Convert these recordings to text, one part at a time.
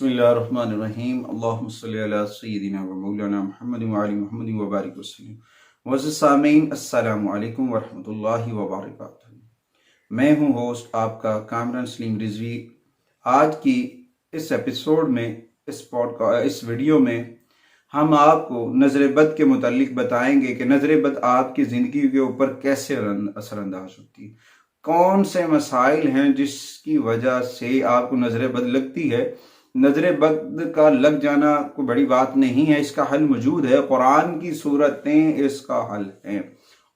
بسم اللہ الرحمن الرحیم اللہم صلی علی سیدنا و مولانا محمد و علی محمد و بارک وسلم۔ معزز سامعین، السلام علیکم ورحمۃ اللہ وبرکاتہ۔ میں ہوں ہوسٹ آپ کا کامران سلیم رضوی۔ آج کی اس ایپیسوڈ میں اس ویڈیو میں ہم آپ کو نظر بد کے متعلق بتائیں گے کہ نظر بد آپ کی زندگی کے اوپر کیسے اثر انداز ہوتی ہے، کون سے مسائل ہیں جس کی وجہ سے آپ کو نظر بد لگتی ہے۔ نظر بد کا لگ جانا کوئی بڑی بات نہیں ہے، اس کا حل موجود ہے۔ قرآن کی صورتیں اس کا حل ہیں،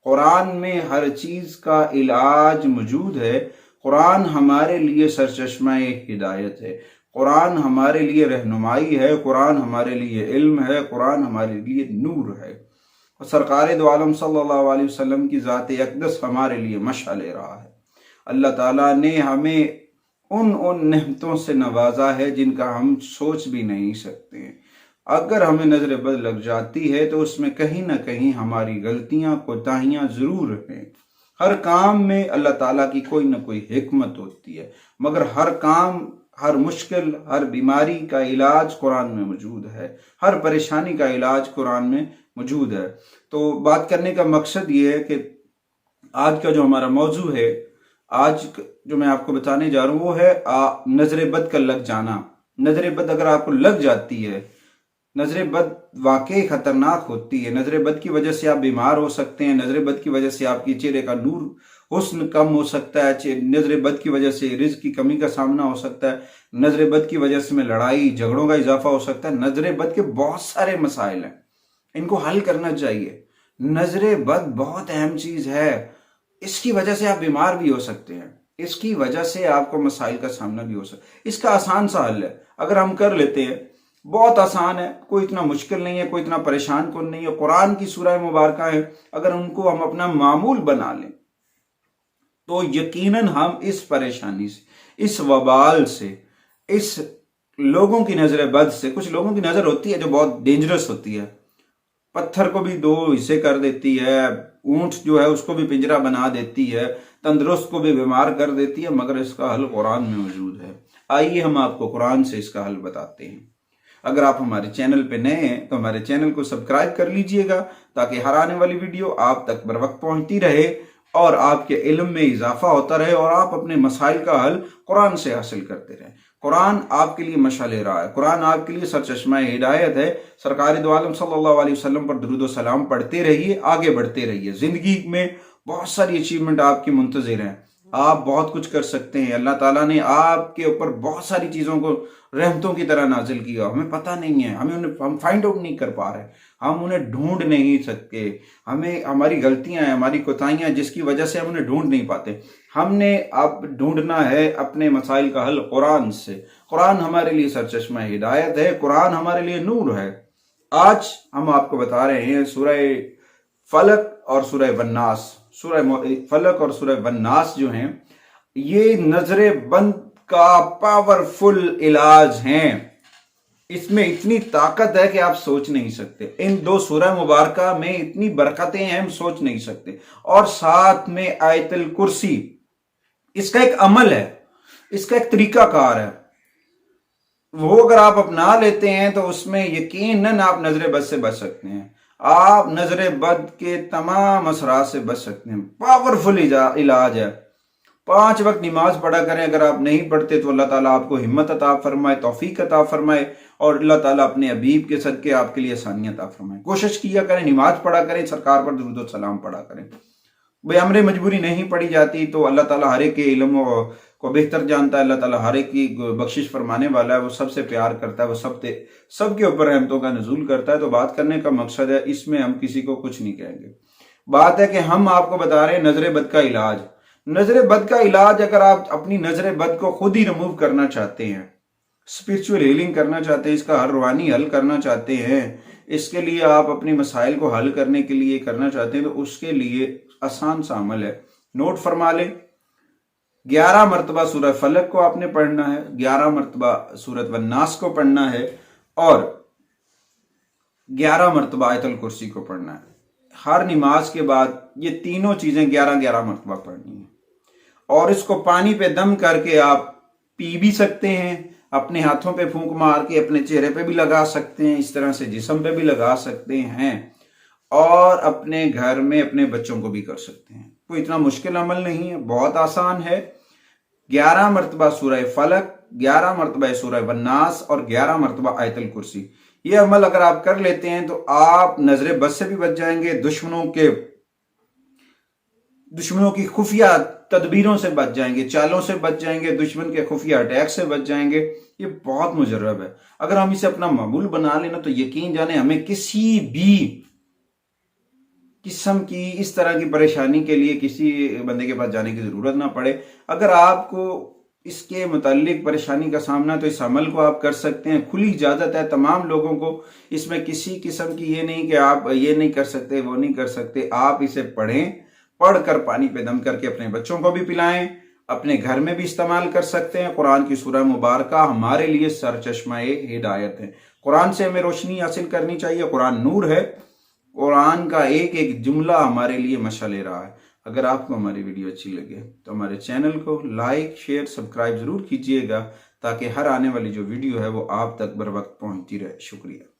قرآن میں ہر چیز کا علاج موجود ہے۔ قرآن ہمارے لیے سرچشمہ ہدایت ہے، قرآن ہمارے لیے رہنمائی ہے، قرآن ہمارے لیے علم ہے، قرآن ہمارے لیے نور ہے۔ اور سرکار دو عالم صلی اللہ علیہ وسلم کی ذات اقدس ہمارے لیے مشعل راہ ہے۔ اللہ تعالیٰ نے ہمیں ان نعمتوں سے نوازا ہے جن کا ہم سوچ بھی نہیں سکتے ہیں۔ اگر ہمیں نظر بد لگ جاتی ہے تو اس میں کہیں نہ کہیں ہماری غلطیاں کوتاہیاں ضرور ہیں۔ ہر کام میں اللہ تعالیٰ کی کوئی نہ کوئی حکمت ہوتی ہے، مگر ہر کام، ہر مشکل، ہر بیماری کا علاج قرآن میں موجود ہے، ہر پریشانی کا علاج قرآن میں موجود ہے۔ تو بات کرنے کا مقصد یہ ہے کہ آج کا جو ہمارا موضوع ہے، آج جو میں آپ کو بتانے جا رہا ہوں وہ ہے نظر بد کا لگ جانا۔ نظر بد اگر آپ کو لگ جاتی ہے، نظر بد واقعی خطرناک ہوتی ہے۔ نظر بد کی وجہ سے آپ بیمار ہو سکتے ہیں، نظر بد کی وجہ سے آپ کی چہرے کا نور حسن کم ہو سکتا ہے، نظر بد کی وجہ سے رزق کی کمی کا سامنا ہو سکتا ہے، نظر بد کی وجہ سے لڑائی جھگڑوں کا اضافہ ہو سکتا ہے۔ نظر بد کے بہت سارے مسائل ہیں، ان کو حل کرنا چاہیے۔ نظر بد بہت اہم چیز ہے، اس کی وجہ سے آپ بیمار بھی ہو سکتے ہیں، اس کی وجہ سے آپ کو مسائل کا سامنا بھی ہو سکتا ہے۔ اس کا آسان سا حل ہے، اگر ہم کر لیتے ہیں، بہت آسان ہے، کوئی اتنا مشکل نہیں ہے، کوئی اتنا پریشان کن نہیں ہے۔ قرآن کی سورہ مبارکہ ہے، اگر ان کو ہم اپنا معمول بنا لیں تو یقیناً ہم اس پریشانی سے، اس وبال سے، اس لوگوں کی نظر بد سے، کچھ لوگوں کی نظر ہوتی ہے جو بہت ڈینجرس ہوتی ہے، پتھر کو بھی دو حصے کر دیتی ہے، اونٹ جو ہے اس کو بھی پنجرا بنا دیتی ہے، تندرست کو بھی بیمار کر دیتی ہے، مگر اس کا حل قرآن میں موجود ہے۔ آئیے ہم آپ کو قرآن سے اس کا حل بتاتے ہیں۔ اگر آپ ہمارے چینل پہ نئے ہیں تو ہمارے چینل کو سبسکرائب کر لیجئے گا تاکہ ہر آنے والی ویڈیو آپ تک بر وقت پہنچتی رہے اور آپ کے علم میں اضافہ ہوتا رہے اور آپ اپنے مسائل کا حل قرآن سے حاصل کرتے رہیں۔ قرآن آپ کے لیے مشعل راہ ہے، قرآن آپ کے لیے سرچشمہ ہدایت ہے۔ سرکار دو عالم صلی اللہ علیہ وسلم پر درود و سلام پڑھتے رہیے، آگے بڑھتے رہیے۔ زندگی میں بہت ساری اچیومنٹ آپ کی منتظر ہیں، آپ بہت کچھ کر سکتے ہیں۔ اللہ تعالیٰ نے آپ کے اوپر بہت ساری چیزوں کو رحمتوں کی طرح نازل کیا، ہمیں پتہ نہیں ہے، ہم فائنڈ آؤٹ نہیں کر پا رہے، ہم انہیں ڈھونڈ نہیں سکتے۔ ہماری غلطیاں ہیں، ہماری کوتاہیاں جس کی وجہ سے ہم انہیں ڈھونڈ نہیں پاتے۔ ہم نے اب ڈھونڈنا ہے اپنے مسائل کا حل قرآن سے۔ قرآن ہمارے لیے سرچشمہ ہدایت ہے، قرآن ہمارے لیے نور ہے۔ آج ہم آپ کو بتا رہے ہیں سورہ فلق اور سورہ والناس۔ سورہ فلق اور سورہ والناس جو ہیں یہ نظر بد کا پاورفل علاج ہیں، اس میں اتنی طاقت ہے کہ آپ سوچ نہیں سکتے۔ ان دو سورہ مبارکہ میں اتنی برکتیں ہیں، ہم سوچ نہیں سکتے۔ اور ساتھ میں آیت الکرسی، اس کا ایک عمل ہے، اس کا ایک طریقہ کار ہے، وہ اگر آپ اپنا لیتے ہیں تو اس میں یقیناً آپ نظر بد سے بچ سکتے ہیں، آپ نظر بد کے تمام اثرات سے بچ سکتے ہیں۔ پاورفل علاج ہے۔ 5 وقت نماز پڑھا کریں، اگر آپ نہیں پڑھتے تو اللہ تعالیٰ آپ کو ہمت عطا فرمائے، توفیق عطا فرمائے، اور اللہ تعالیٰ اپنے حبیب کے صدقے آپ کے لیے آسانیاں عطا فرمائے۔ کوشش کیا کریں، نماز پڑھا کریں، سرکار پر درود و سلام پڑھا کریں۔ بے امر مجبوری نہیں پڑھی جاتی تو اللہ تعالیٰ ہر ایک کے علم کو بہتر جانتا ہے، اللہ تعالیٰ ہر ایک کی بخشش فرمانے والا ہے، وہ سب سے پیار کرتا ہے، وہ سب کے اوپر رحمتوں کا نزول کرتا ہے۔ تو بات کرنے کا مقصد ہے، اس میں ہم کسی کو کچھ نہیں کہیں گے۔ بات ہے کہ ہم آپ کو بتا رہے ہیں نظر بد کا علاج۔ نظر بد کا علاج، اگر آپ اپنی نظر بد کو خود ہی ریموو کرنا چاہتے ہیں، اسپرچول ہیلنگ کرنا چاہتے ہیں، اس کا روحانی حل کرنا چاہتے ہیں، اس کے لیے آپ اپنی مسائل کو حل کرنے کے لیے کرنا چاہتے ہیں، تو اس کے لیے آسان سا عمل ہے، نوٹ فرما لیں۔ 11 مرتبہ سورہ فلق کو آپ نے پڑھنا ہے، 11 مرتبہ سورۃ والناس کو پڑھنا ہے، اور 11 مرتبہ آیت الکرسی کو پڑھنا ہے۔ ہر نماز کے بعد یہ تینوں چیزیں 11 مرتبہ پڑھنی ہیں، اور اس کو پانی پہ دم کر کے آپ پی بھی سکتے ہیں، اپنے ہاتھوں پہ پھونک مار کے اپنے چہرے پہ بھی لگا سکتے ہیں، اس طرح سے جسم پہ بھی لگا سکتے ہیں، اور اپنے گھر میں اپنے بچوں کو بھی کر سکتے ہیں۔ کوئی اتنا مشکل عمل نہیں ہے، بہت آسان ہے۔ 11 مرتبہ سورہ فلق، 11 مرتبہ سورہ والناس اور 11 مرتبہ آیت الکرسی، یہ عمل اگر آپ کر لیتے ہیں تو آپ نظر بد سے بھی بچ جائیں گے، دشمنوں کی خفیہ تدبیروں سے بچ جائیں گے، چالوں سے بچ جائیں گے، دشمن کے خفیہ اٹیک سے بچ جائیں گے۔ یہ بہت مجرب ہے، اگر ہم اسے اپنا معمول بنا لینا تو یقین جانے ہمیں کسی بھی قسم کی اس طرح کی پریشانی کے لیے کسی بندے کے پاس جانے کی ضرورت نہ پڑے۔ اگر آپ کو اس کے متعلق پریشانی کا سامنا تو اس عمل کو آپ کر سکتے ہیں، کھلی اجازت ہے تمام لوگوں کو، اس میں کسی قسم کی یہ نہیں کہ آپ یہ نہیں کر سکتے وہ نہیں کر سکتے۔ آپ اسے پڑھیں، پڑھ کر پانی پہ دم کر کے اپنے بچوں کو بھی پلائیں، اپنے گھر میں بھی استعمال کر سکتے ہیں۔ قرآن کی سورہ مبارکہ ہمارے لیے سرچشمہ ہدایت ہے، قرآن سے ہمیں روشنی حاصل کرنی چاہیے، قرآن نور ہے، قرآن کا ایک ایک جملہ ہمارے لیے مشعل راہ ہے۔ اگر آپ کو ہماری ویڈیو اچھی لگے تو ہمارے چینل کو لائک، شیئر، سبسکرائب ضرور کیجئے گا، تاکہ ہر آنے والی جو ویڈیو ہے وہ آپ تک بر وقت پہنچتی رہے۔ شکریہ۔